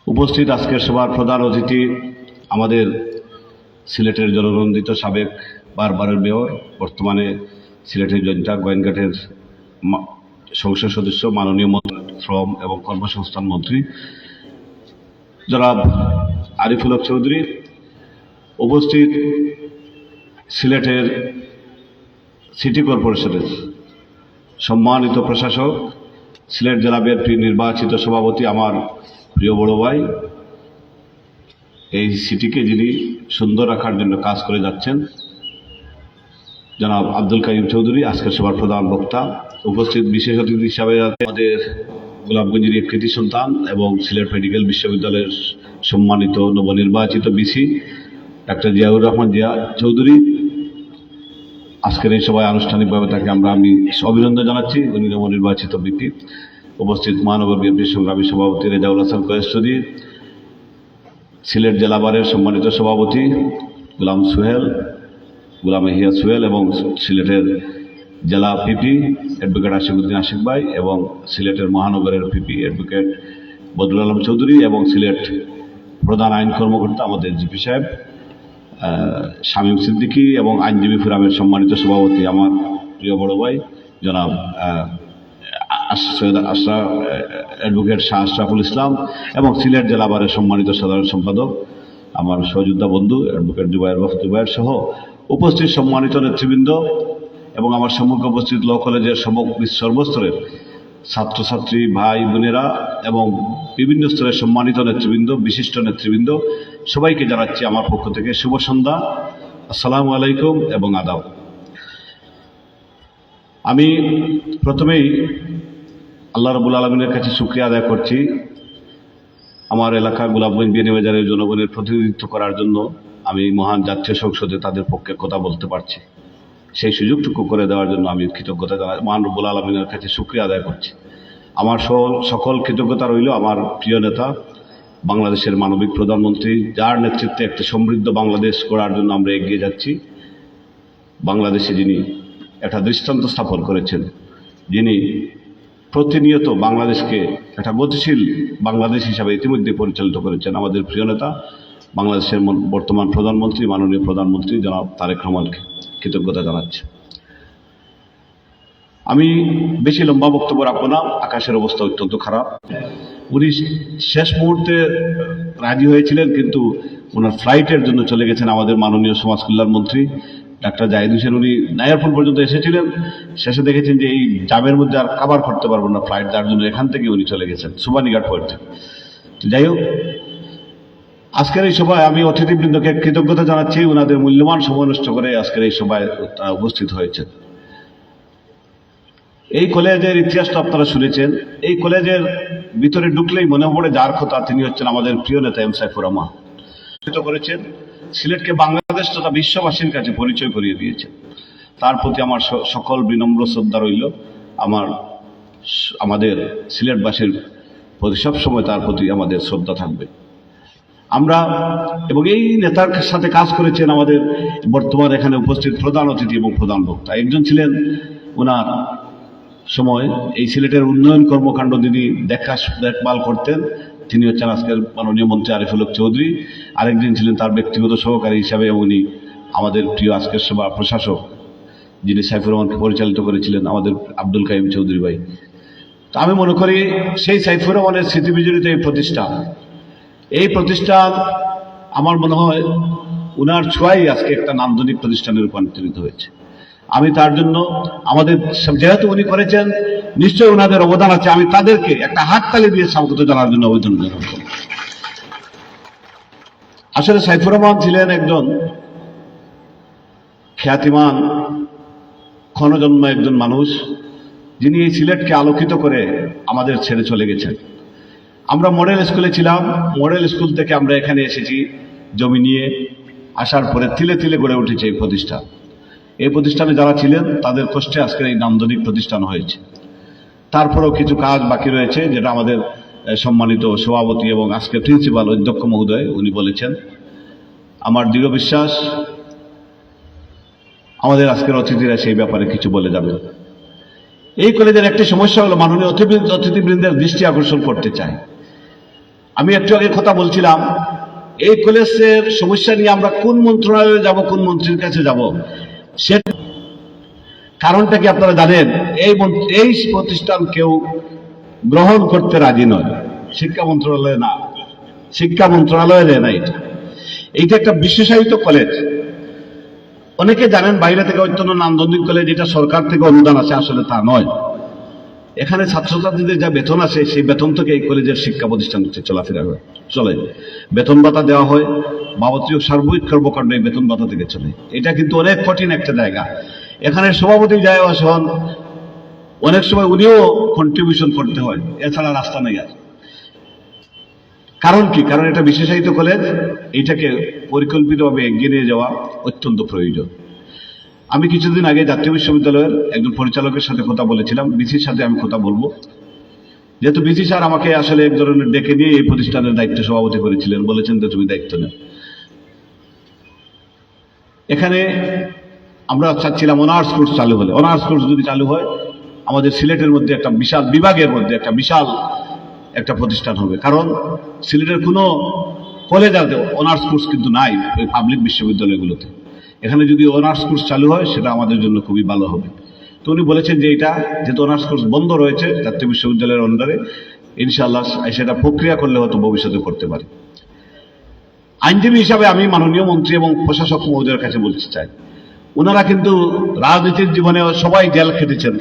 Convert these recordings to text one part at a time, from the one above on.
উপস্থিত আজকের সভার প্রধান অতিথি আমাদের সিলেটের জননন্দিত সাবেক বারবারের মেয়র, বর্তমানে সিলেটের জয়ন্তা গোয়েনঘাটের সংসদ সদস্য, মাননীয় শ্রম এবং কর্মসংস্থান মন্ত্রী জনাব আরিফুল হক চৌধুরী, উপস্থিত সিলেটের সিটি কর্পোরেশনের সম্মানিত প্রশাসক, সিলেট জেলা বিএনপি নির্বাচিত সভাপতি, আমার প্রিয় বড় ভাই, এই সিটিকে যিনি সুন্দর রাখার জন্য কাজ করে যাচ্ছেন জনাব আব্দুল কাইম চৌধুরী, আজকের সভার প্রধান বক্তা। উপস্থিত বিশেষ অতিথি হিসাবে আমাদের গোলাপগঞ্জের কৃতি সন্তান এবং সিলেট মেডিকেল বিশ্ববিদ্যালয়ের সম্মানিত নবনির্বাচিত বিসি ডাক্তার জিয়াউর রহমান জিয়া চৌধুরী। আজকের এই সভায় আনুষ্ঠানিকভাবে তাকে আমি অভিনন্দন জানাচ্ছি, উনি নবনির্বাচিত বিপি। উপস্থিত মহানগর বিএনপির সংগ্রামী সভাপতি রেজাউল হাসান কয়েসুদ্দি, সিলেট জেলা বারের সম্মানিত সভাপতি গোলাম এহিয়া সোহেল এবং সিলেটের জেলা পিপি অ্যাডভোকেট আশিকুদ্দিন আশিক ভাই এবং সিলেটের মহানগরের পিপি অ্যাডভোকেট বদরুল আলম চৌধুরী এবং সিলেট প্রধান আইন কর্মকর্তা আমাদের জিপি সাহেব শামীম সিদ্দিকী এবং আইনজীবী ফোরামের সম্মানিত সভাপতি আমার প্রিয় বড় ভাই জনাব অ্যাডভোকেট শাহ আশরাফুল ইসলাম এবং সিলেট জেলা বারের সম্মানিত সাধারণ সম্পাদক আমার সহযোদ্ধা বন্ধু অ্যাডভোকেট জুবায়ের সহ উপস্থিত সম্মানিত নেতৃবৃন্দ এবং আমার সম্মুখে উপস্থিত ল কলেজের সর্বস্তরের ছাত্রছাত্রী ভাই বোনেরা এবং বিভিন্ন স্তরের সম্মানিত নেতৃবৃন্দ, বিশিষ্ট নেতৃবৃন্দ, সবাইকে জানাচ্ছি আমার পক্ষ থেকে শুভ সন্ধ্যা, আসসালামু আলাইকুম এবং আদাব। আমি প্রথমেই আল্লাহ রাব্বুল আলামিনের কাছে শুকরিয়া আদায় করছি আমার এলাকা গোলাপগঞ্জ বিয়ানীবাজারের জনগণের প্রতিনিধিত্ব করার জন্য আমি মহান জাতীয় সংসদে তাদের পক্ষে কথা বলতে পারছি। সেই সুযোগটুকু করে দেওয়ার জন্য আমি কৃতজ্ঞতা জানাই, মহান রব্বুল আলামিনের কাছে শুকরিয়া আদায় করছি। আমার সকল কৃতজ্ঞতা রইল আমার প্রিয় নেতা, বাংলাদেশের মানবিক প্রধানমন্ত্রী, যার নেতৃত্বে একটা সমৃদ্ধ বাংলাদেশ গড়ার জন্য আমরা এগিয়ে যাচ্ছি। বাংলাদেশে যিনি একটা দৃষ্টান্ত স্থাপন করেছেন, যিনি প্রতিনিয়ত বাংলাদেশকে একটা গতিশীল বাংলাদেশ হিসাবে ইতিমধ্যে পরিচালিত করেছেন, আমাদের প্রিয় নেতা বাংলাদেশের বর্তমান প্রধানমন্ত্রী, মাননীয় প্রধানমন্ত্রী জনাব তারেক রহমানকে কৃতজ্ঞতা জানাচ্ছি। আমি বেশি লম্বা বক্তব্য রাখবো না, আকাশের অবস্থা অত্যন্ত খারাপ। উনি শেষ মুহূর্তে রাজি হয়েছিলেন, কিন্তু ওনার ফ্লাইটের জন্য চলে গেছেন আমাদের মাননীয় সমাজ কল্যাণ মন্ত্রী ডাক্তার জাহিদ হোসেন। উনি নায়ারপুর পর্যন্ত এসেছিলেন, শেষে দেখেছেন যে এই জামের মধ্যে আর কাভার করতে পারবো না ফ্লাইট, যার জন্য এখান থেকে উনি চলে গেছেন সুবানীঘাট পয়েন্ট। তো যাই হোক, আজকের এই সভায় আমি অতিথিবৃন্দকে কৃতজ্ঞতা জানাচ্ছি, ওনাদের মূল্যবান সময় নষ্ট করে আজকের এই সভায় উপস্থিত হয়েছেন। এই কলেজের ইতিহাসটা আপনারা শুনেছেন। এই কলেজের ভিতরে ঢুকলেই মনে পড়ে যার কথা, তিনি হচ্ছেন আমাদের প্রিয় নেতা এম সাইফুর রহমান। করেছেন সিলেটকে বাংলাদেশ তথা বিশ্ববাসীর কাছে পরিচয় করিয়ে দিয়েছেন। তার প্রতি আমার সকল বিনম্র শ্রদ্ধা রইল। আমাদের সিলেটবাসীর প্রতি সবসময় তার প্রতি আমাদের শ্রদ্ধা থাকবে। আমরা এবং এই নেতার সাথে কাজ করেছেন আমাদের বর্তমান এখানে উপস্থিত প্রধান অতিথি এবং প্রধান বক্তা। একজন ছিলেন ওনার সময় এই সিলেটের উন্নয়ন কর্মকাণ্ড যিনি দেখভাল করতেন, তিনি হচ্ছেন আজকের মাননীয় মন্ত্রী আরিফুল হক চৌধুরী। আরেকজন ছিলেন তার ব্যক্তিগত সহকারী হিসাবে উনি আমাদের প্রিয় আজকের সভা প্রশাসক, যিনি সাইফুর রহমানকে পরিচালিত করেছিলেন, আমাদের আব্দুল কাইম চৌধুরী ভাই। তো আমি মনে করি সেই সাইফুর রহমানের স্মৃতিবিজড়িত এই প্রতিষ্ঠান আমার মনে হয় উনার ছোঁয়াই আজকে একটা নান্দনিক প্রতিষ্ঠানে রূপান্তরিত হয়েছে। আমি তার জন্য আমাদের যেহেতু উনি করেছেন, নিশ্চয়ই ওনাদের অবদান আছে, আমি তাদেরকে একটা হাততালি দিয়ে স্বাগত জানার জন্য আবেদন জানাব। আসলে সাইফুর রহমান ছিলেন একজন খ্যাতিমান ক্ষণজন্ম একজন মানুষ, যিনি এই সিলেটকে আলোকিত করে আমাদের ছেড়ে চলে গেছেন। আমরা মডেল স্কুলে ছিলাম, মডেল স্কুল থেকে আমরা এখানে এসেছি জমি নিয়ে, আসার পরে তিলে তিলে গড়ে উঠেছে এই প্রতিষ্ঠান। এই প্রতিষ্ঠানে যারা ছিলেন তাদের কষ্টে আজকের এই নান্দনিক প্রতিষ্ঠান হয়েছে। তারপরেও কিছু কাজ বাকি রয়েছে, যেটা আমাদের সম্মানিত সভাপতি এবং আজকের প্রিন্সিপাল অধ্যক্ষ মহোদয় উনি বলেছেন। আমার দৃঢ় বিশ্বাস আমাদের আজকের অতিথিরা সেই ব্যাপারে কিছু বলে যাবেন। এই কলেজের একটি সমস্যা হলো, মাননীয় অতিথিবৃন্দের দৃষ্টি আকর্ষণ করতে চাই, আমি একটু আগে কথা বলছিলাম, এই কলেজের সমস্যা নিয়ে আমরা কোন মন্ত্রণালয়ে যাব, কোন মন্ত্রীর কাছে যাব, সে কারণটা কি আপনারা জানেন? এই প্রতিষ্ঠান কেউ গ্রহণ করতে রাজি নয়, শিক্ষা মন্ত্রণালয় না, শিক্ষা মন্ত্রণালয়ের না। এইটা একটা বিশেষায়িত কলেজ। অনেকে জানেন বাইরে থেকে অত্যন্ত নান্দনিক কলেজ, এটা সরকার থেকে অনুদান আছে, আসলে তা নয়। এখানে ছাত্রছাত্রীদের যা বেতন আছে সেই বেতন থেকে এই কলেজের শিক্ষা প্রতিষ্ঠান চলাফেরা চলে। বেতন ভাতা দেওয়া হয়, বাবদীয় সার্বিক কর্মকাণ্ড এই বেতন ভাতা থেকে চলে। এটা কিন্তু অনেক কঠিন একটা জায়গা। এখানে সভাপতি যায় আসন, অনেক সময় উনিও কন্ট্রিবিউশন করতে হয়, এছাড়া রাস্তা নেই আর। কারণ কি? কারণ এটা বিশেষায়িত কলেজ, এইটাকে পরিকল্পিতভাবে এগিয়ে নিয়ে যাওয়া অত্যন্ত প্রয়োজন। আমি কিছুদিন আগে জাতীয় বিশ্ববিদ্যালয়ের একজন পরিচালকের সাথে কথা বলেছিলাম, বিসির সাথে আমি কথা বলবো, যেহেতু বিসি স্যার আমাকে আসলে এক ধরনের ডেকে নিয়ে এই প্রতিষ্ঠানের দায়িত্ব সভাপতি করেছিলেন, বলেছেন যে তুমি দায়িত্ব নেও। এখানে আমরা চাচ্ছিলাম অনার্স কোর্স চালু হলে, অনার্স কোর্স যদি চালু হয় আমাদের সিলেটের মধ্যে একটা বিশাল বিভাগের মধ্যে একটা বিশাল একটা প্রতিষ্ঠান হবে। কারণ সিলেটের কোনো কলেজ আর অনার্স কোর্স কিন্তু নাই ওই পাবলিক বিশ্ববিদ্যালয়গুলোতে। এখানে যদি অনার্স কোর্স চালু হয় সেটা আমাদের জন্য খুবই ভালো হবে। তো উনি বলেছেন যে এটা যেহেতু অনার্স কোর্স বন্ধ রয়েছে জাতীয় বিশ্ববিদ্যালয়ের আন্ডারে, ইনশাআল্লাহ সেটা প্রক্রিয়া করলে হয়তো ভবিষ্যতে করতে পারে। আইনজীবী হিসাবে আমি মাননীয় মন্ত্রী এবং প্রশাসক মহোদয়ের কাছে বলতে চাই, ওনারা কিন্তু রাজনীতির জীবনে সবাই জেল খেটেছেন।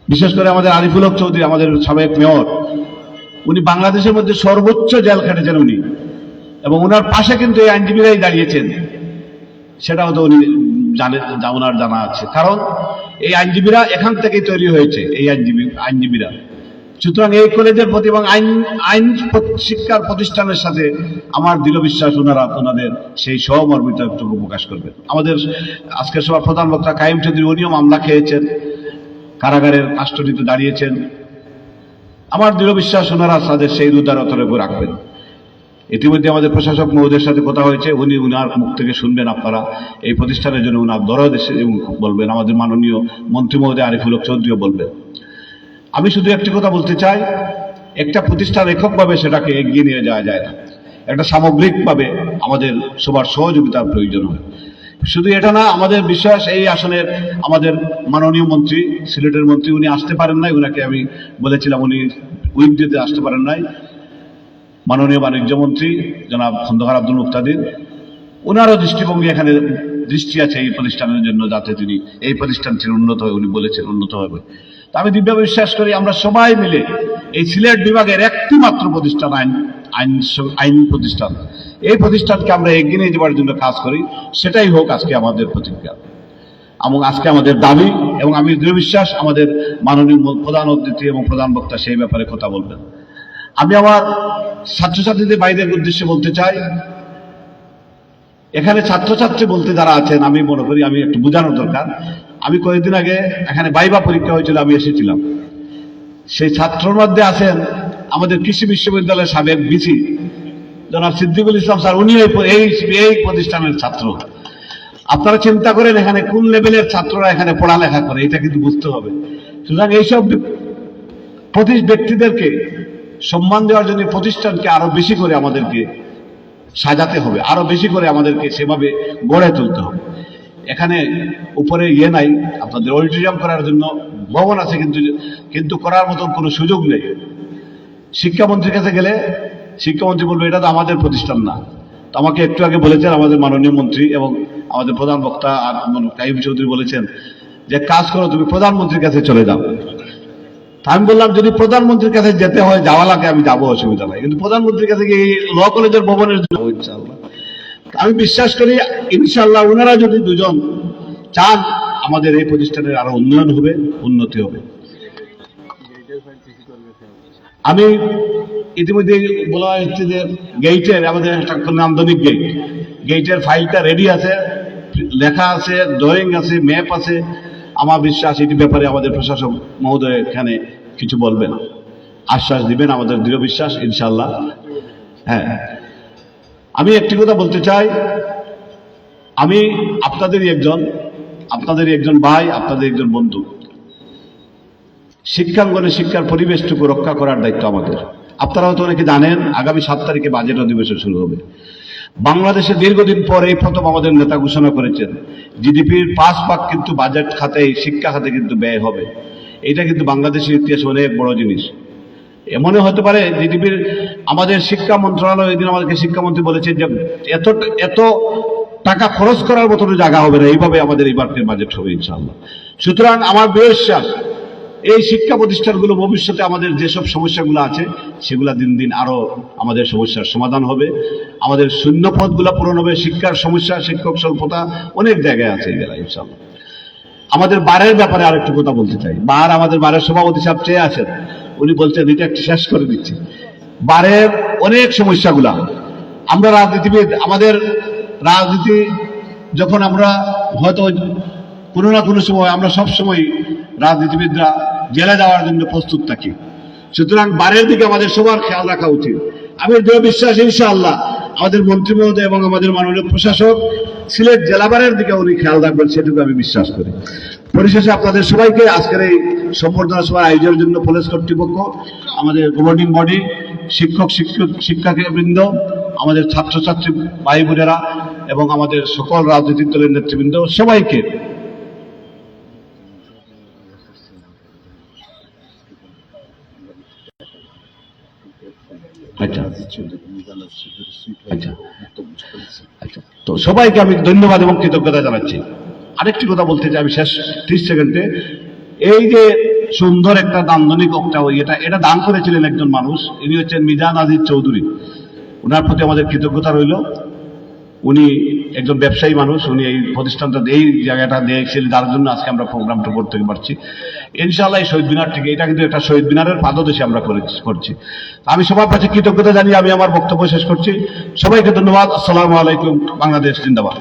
বিশেষ করে আমাদের আরিফুল হক চৌধুরী, আমাদের সাবেক মেয়র, উনি বাংলাদেশের মধ্যে সর্বোচ্চ জেল খেটেছেন উনি, এবং ওনার পাশে কিন্তু এই আইনজীবীরাই দাঁড়িয়েছেন, সেটাও তো উনি ওনার জানা আছে। কারণ এই আইনজীবীরা এখান থেকেই তৈরি হয়েছে, এই আইনজীবীরা। সুতরাং এই কলেজের প্রতি এবং আইন শিক্ষার প্রতিষ্ঠানের সাথে আমার দৃঢ় বিশ্বাস ওনাদের সেই সহমর্মিতাটুকু প্রকাশ করবেন। আমাদের আজকের সবার প্রধান বক্তা কাইম চৌধুরী, উনিও মামলা খেয়েছেন, কারাগারের কাস্টডিতে দাঁড়িয়েছেন। আমার দৃঢ় বিশ্বাস ওনারা তাদের সেই উদারতাটুকু রাখবেন। ইতিমধ্যে আমাদের প্রশাসক মহোদয়ের সাথে কথা হয়েছে, উনি উনার মুখ থেকে শুনবেন আপনারা এই প্রতিষ্ঠানের জন্য উনার দরদ বলবেন। আমাদের মাননীয় মন্ত্রী মহোদয় আরিফুল হক চৌধুরীও বলবেন। আমি শুধু একটি কথা বলতে চাই, একটা প্রতিষ্ঠান এককভাবে সেটাকে এগিয়ে নিয়ে যাওয়া যায় না, একটা সামগ্রিকভাবে আমাদের সবার সহযোগিতার প্রয়োজন হয়। শুধু এটা না, আমাদের বিশ্বাস এই আসনের আমাদের মাননীয় মন্ত্রী, সিলেটের মন্ত্রী, উনি আসতে পারেন নাই, উনাকে আমি বলেছিলাম উনি উইকডেতে আসতে পারেন নাই। মাননীয় বাণিজ্য মন্ত্রী জনাব খন্দকার আব্দুল মুক্তাদির, ওনারও দৃষ্টিভঙ্গি এখানে দৃষ্টি আছে এই প্রতিষ্ঠানের জন্য, যাতে তিনি এই প্রতিষ্ঠানটি উন্নত হয়, উনি বলেছেন উন্নত হবে। তা আমি দৃঢ় বিশ্বাস করি আমরা সবাই মিলে এই সিলেট বিভাগের একটি মাত্র প্রতিষ্ঠান আইন প্রতিষ্ঠান, এই প্রতিষ্ঠানকে আমরা এগিয়ে নিয়ে যাওয়ার জন্য কাজ করি, সেটাই হোক আজকে আমাদের প্রতিজ্ঞা এবং আজকে আমাদের দাবি। এবং আমি দৃঢ় বিশ্বাস আমাদের মাননীয় প্রধান অতিথি এবং প্রধান বক্তা সেই ব্যাপারে কথা বলবেন। আমি আমার ছাত্রছাত্রীদের ভাইদের উদ্দেশ্যে বলতে চাই, এখানে ছাত্রছাত্রী বলতে যারা আছেন, আমি মনে করি আমি একটু বোঝানোর দরকার। আমি কয়েকদিন আগে এখানে ভাইবা পরীক্ষা হয়েছিল, আমি এসেছিলাম। সেই ছাত্রর মধ্যে আছেন আমাদের কৃষি বিশ্ববিদ্যালয়ের সাবেক ভিসি জনাব সিদ্দিকুল ইসলাম স্যার, উনি এই প্রতিষ্ঠানের ছাত্র। আপনারা চিন্তা করেন এখানে কোন লেভেলের ছাত্ররা এখানে পড়ালেখা করে, এটা কিন্তু বুঝতে হবে। সুতরাং এইসব ব্যক্তিদেরকে সম্মান দেওয়ার জন্য প্রতিষ্ঠানকে আরো বেশি করে আমাদেরকে সাজাতে হবে, আরো বেশি করে আমাদেরকে সেভাবে গড়ে তুলতে হবে। এখানে উপরে নাই, আপনাদের অডিটোরিয়াম করার জন্য ভবন আছে, কিন্তু করার মতো কোনো সুযোগ নেই। শিক্ষামন্ত্রীর কাছে গেলে শিক্ষামন্ত্রী বলবে এটা তো আমাদের প্রতিষ্ঠান না। তো আমাকে একটু আগে বলেছেন আমাদের মাননীয় মন্ত্রী এবং আমাদের প্রধান বক্তা আর কাইম চৌধুরী বলেছেন যে কাজ করো, তুমি প্রধানমন্ত্রীর কাছে চলে যাও। আমি বললাম যদি প্রধানমন্ত্রীর কাছে যেতে হয়, যাওয়া লাগে, আমি যাবো, অসুবিধা নাই, কিন্তু প্রধানমন্ত্রীর কাছে গিয়ে ল কলেজের ভবনের জন্য ইনশাআল্লাহ আমি বিশ্বাস করি ইনশাআল্লাহ ওনারা যদি দুজন চান আমাদের এই প্রতিষ্ঠানের আরো উন্নয়ন হবে, উন্নতি হবে। আমি ইতিমধ্যে বলা হচ্ছে যে গেইটের আমাদের একটা নান্দনিক গেইটের ফাইলটা রেডি আছে, লেখা আছে, ড্রয়িং আছে, ম্যাপ আছে। আমার বিশ্বাস এটি ব্যাপারে আমাদের প্রশাসক মহোদয় এখানে কিছু বলবেন, আশ্বাস দিবেন, আমাদের দৃঢ় বিশ্বাস ইনশাআল্লাহ। হ্যাঁ, আমি একটি কথা বলতে চাই, আমি আপনাদেরই একজন ভাই, আপনাদের একজন বন্ধু। শিক্ষাঙ্গনে শিক্ষার পরিবেশটুকু রক্ষা করার দায়িত্ব আমাদের। আপনারা হয়তো অনেকে জানেন আগামী 7 তারিখে বাজেট অধিবেশন শুরু হবে। বাংলাদেশে দীর্ঘদিন পর এই প্রথম আমাদের নেতা ঘোষণা করেছেন জিডিপির 5 ভাগ কিন্তু বাজেট খাতে, শিক্ষা খাতে কিন্তু ব্যয় হবে। এটা কিন্তু বাংলাদেশের ইতিহাসে অনেক বড় জিনিস। এমন হতে পারে জিডিপির, আমাদের শিক্ষা মন্ত্রণালয় এদিন আমাদেরকে শিক্ষামন্ত্রী বলেছেন যে এত টাকা খরচ করার মতো জায়গা হবে না, এইভাবে আমাদের এইবারের বাজেট হবে ইনশাআল্লাহ। সুতরাং আমার বিশ্বাস এই শিক্ষা প্রতিষ্ঠানগুলো ভবিষ্যতে আমাদের যেসব সমস্যাগুলো আছে সেগুলো দিন দিন আরো আমাদের সমস্যার সমাধান হবে, আমাদের শূন্য পদগুলো পূরণ হবে। শিক্ষার সমস্যা, শিক্ষক স্বল্পতা অনেক জায়গায় আছে ইনশাআল্লাহ। আমাদের বারের ব্যাপারে আরেকটু কথা বলতে চাই। আমাদের বারের সভাপতি সাহেব চেয়ে আছেন, উনি বলছেন এটা একটু শেষ করে দিচ্ছি। বারের অনেক সমস্যাগুলা, আমরা রাজনীতিবিদ, আমাদের রাজনীতি যখন আমরা হয়তো কোনো না কোনো সময়, আমরা সব সময় রাজনীতিবিদরা জেলে যাওয়ার জন্য প্রস্তুত থাকি। সুতরাং বারের দিকে আমাদের সবার খেয়াল রাখা উচিত। আমি দৃঢ় বিশ্বাস ইনশাআল্লাহ আমাদের মন্ত্রী মহোদয় এবং আমাদের মাননীয় প্রশাসক সিলেট জেলা বারের দিকে উনি খেয়াল রাখবেন, সেটুকু আমি বিশ্বাস করি। পরিশেষে আপনাদের সবাইকে আজকের এই সম্বর্ধনা সভার আয়োজনের জন্য পুলিশ কর্তৃপক্ষ, আমাদের গভর্নিং বডি, শিক্ষকবৃন্দ, আমাদের ছাত্রছাত্রী ভাই বোনেরা এবং আমাদের সকল রাজনৈতিক দলের নেতৃবৃন্দ সবাইকে তো সবাইকে আমি ধন্যবাদ এবং কৃতজ্ঞতা জানাচ্ছি। আরেকটি কথা বলতে চাই আমি শেষ 30 সেকেন্ডে। এই যে সুন্দর একটা নান্দনিক এটা দান করেছিলেন একজন মানুষ, ইনি হচ্ছেন মিজান আজিজ চৌধুরী। ওনার প্রতি আমাদের কৃতজ্ঞতা রইল। উনি একজন ব্যবসায়ী মানুষ, উনি এই প্রতিষ্ঠানটা, এই জায়গাটা দিয়েছিলেন, যার জন্য আজকে আমরা প্রোগ্রামটা করতে পারছি ইনশাআল্লাহ। এই শহীদ মিনার থেকে, এটা কিন্তু একটা শহীদ মিনারের পাদদেশে আমরা করছি। আমি সবার কাছে কৃতজ্ঞতা জানিয়ে আমি আমার বক্তব্য শেষ করছি। সবাইকে ধন্যবাদ। আসসালামু আলাইকুম। বাংলাদেশ জিন্দাবাদ।